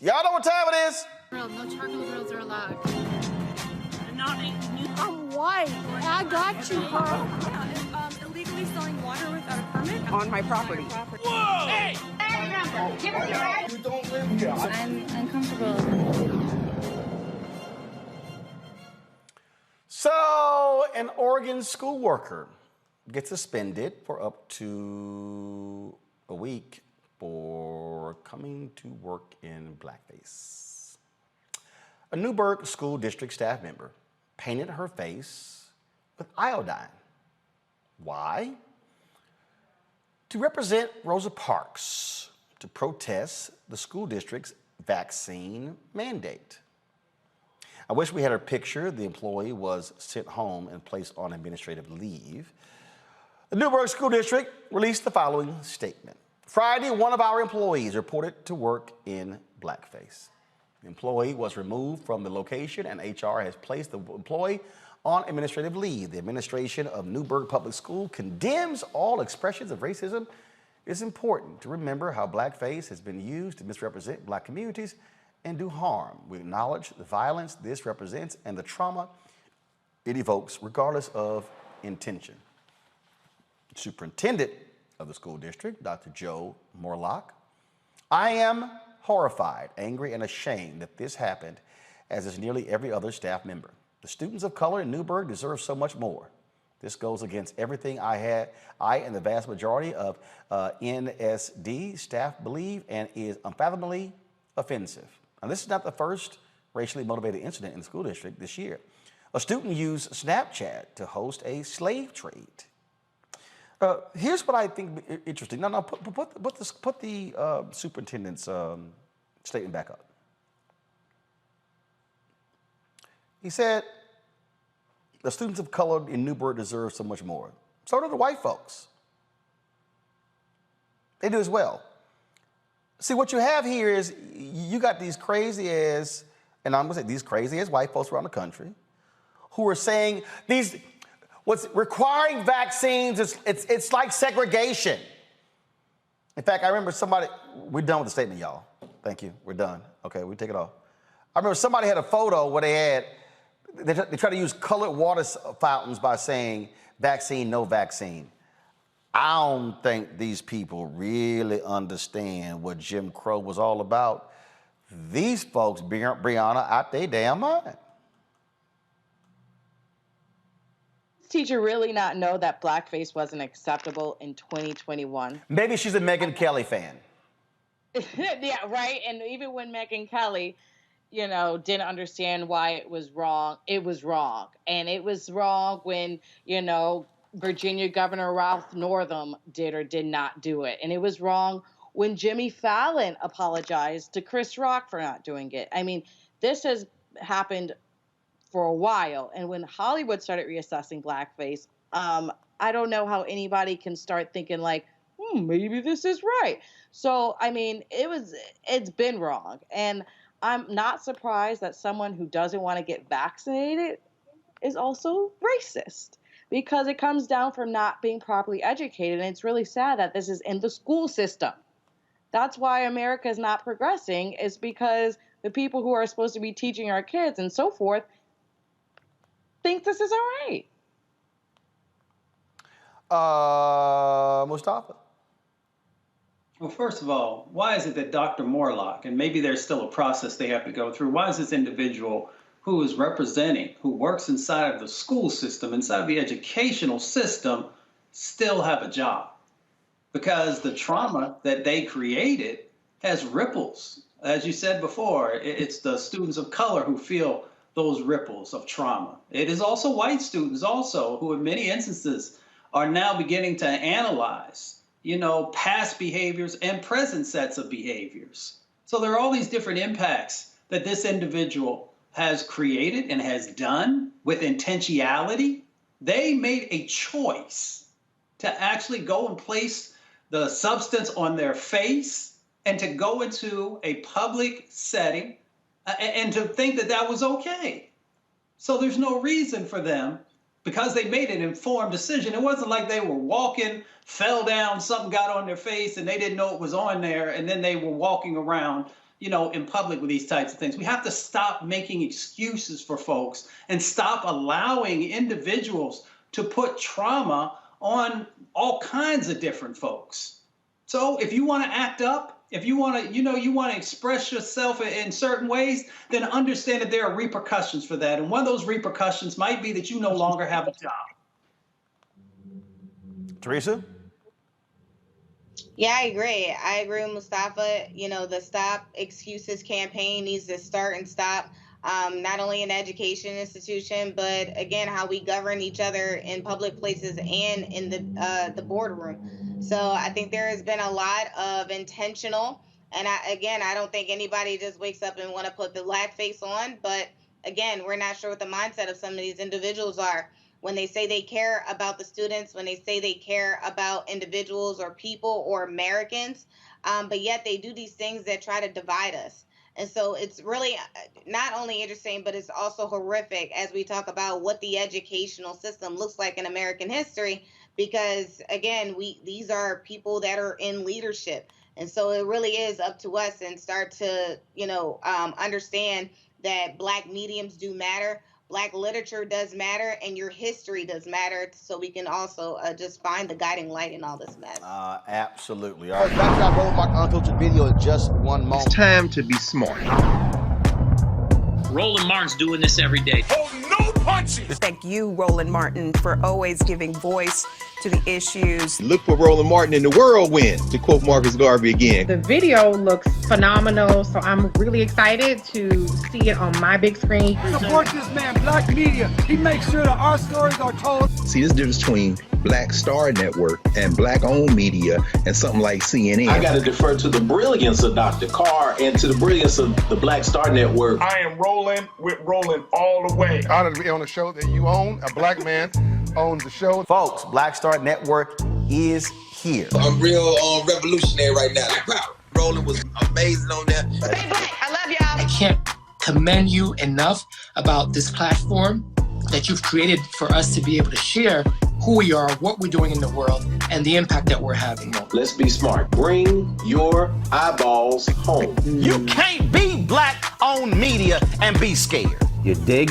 Y'all know what time it is? No charcoal grills are allowed. I'm white. I got you, Carl. Illegally selling water without a permit on my property. Whoa! Hey! You don't live here. I'm uncomfortable. So, an Oregon school worker gets suspended for up to a week for coming to work in blackface. A Newberg School District staff member painted her face with iodine. Why? To represent Rosa Parks, to protest the school district's vaccine mandate. I wish we had her picture. The employee was sent home and placed on administrative leave. The Newberg School District released the following statement. Friday, one of our employees reported to work in blackface. The employee was removed from the location and HR has placed the employee on administrative leave. The administration of Newberg Public Schools condemns all expressions of racism. It's important to remember how blackface has been used to misrepresent black communities and do harm. We acknowledge the violence this represents and the trauma it evokes, regardless of intention. Superintendent of the school district, Dr. Joe Morlock, I am horrified, angry, and ashamed that this happened, as is nearly every other staff member. The students of color in Newberg deserve so much more. This goes against everything I and the vast majority of NSD staff believe and is unfathomably offensive. Now, this is not the first racially motivated incident in the school district this year. A student used Snapchat to host a slave trade. Here's what I think interesting. No, put the superintendent's statement back up. He said, the students of color in Newberg deserve so much more. So do the white folks. They do as well. See, what you have here is you got these crazy ass, and I'm gonna say these crazy ass white folks around the country who are saying what's requiring vaccines, it's like segregation. In fact, I remember we're done with the statement, y'all. Thank you, we're done. Okay, we take it off. I remember somebody had a photo where they try to use colored water fountains by saying vaccine, no vaccine. I don't think these people really understand what Jim Crow was all about. These folks, Brianna, out their damn mind. Teacher really not know that blackface wasn't acceptable in 2021? Maybe she's a Megyn Kelly fan. Yeah, right. And even when Megyn Kelly, didn't understand why it was wrong, it was wrong. And it was wrong when, Virginia Governor Ralph Northam did or did not do it. And it was wrong when Jimmy Fallon apologized to Chris Rock for not doing it. I mean, this has happened for a while. And when Hollywood started reassessing blackface, I don't know how anybody can start thinking like, maybe this is right. So, I mean, it's been wrong. And I'm not surprised that someone who doesn't want to get vaccinated is also racist, because it comes down from not being properly educated. And it's really sad that this is in the school system. That's why America is not progressing, is because the people who are supposed to be teaching our kids and so forth think this is all right. Mustafa? Well, first of all, why is it that Dr. Morlock, and maybe there's still a process they have to go through, why is this individual who is representing, who works inside of the school system, inside of the educational system, still have a job? Because the trauma that they created has ripples. As you said before, it's the students of color who feel those ripples of trauma. It is also white students also who in many instances are now beginning to analyze past behaviors and present sets of behaviors. So there are all these different impacts that this individual has created and has done with intentionality. They made a choice to actually go and place the substance on their face and to go into a public setting and to think that that was okay. So there's no reason for them, because they made an informed decision. It wasn't like they were walking, fell down, something got on their face, and they didn't know it was on there, and then they were walking around in public with these types of things. We have to stop making excuses for folks and stop allowing individuals to put trauma on all kinds of different folks. So if you want to act up, if you want to, you want to express yourself in certain ways, then understand that there are repercussions for that. And one of those repercussions might be that you no longer have a job. Teresa? Yeah, I agree. I agree with Mustafa. The Stop Excuses campaign needs to start and stop, not only in education institution, but again, how we govern each other in public places and in the boardroom. So I think there has been a lot of intentional, and I don't think anybody just wakes up and want to put the Blackface on, but again, we're not sure what the mindset of some of these individuals are. When they say they care about the students, when they say they care about individuals or people or Americans, but yet they do these things that try to divide us. And so it's really not only interesting, but it's also horrific as we talk about what the educational system looks like in American history, because again, these are people that are in leadership. And so it really is up to us and start to, understand that Black mediums do matter. Black literature does matter, and your history does matter, so we can also just find the guiding light in all this mess. Absolutely. All right. Back to Roland Martin unfiltered video in just one moment. It's time to be smart. Roland Martin's doing this every day. Oh, no punches! Thank you, Roland Martin, for always giving voice to the issues. Look for Roland Martin in the whirlwind, to quote Marcus Garvey again. The video looks phenomenal, so I'm really excited to see it on my big screen. Support this man, Black media. He makes sure that our stories are told. See, this difference between Black Star Network and Black-owned media and something like CNN. I got to defer to the brilliance of Dr. Carr and to the brilliance of the Black Star Network. I am rolling with Roland all the way. Honored to be on a show that you own. A Black man owns the show. Folks, Black Star Network is here. I'm real revolutionary right now. Roland was amazing on there. Stay Black. I love y'all. I can't commend you enough about this platform that you've created for us to be able to share who we are, what we're doing in the world, and the impact that we're having. Let's be smart. Bring your eyeballs home. You can't be Black-owned media and be scared. You dig?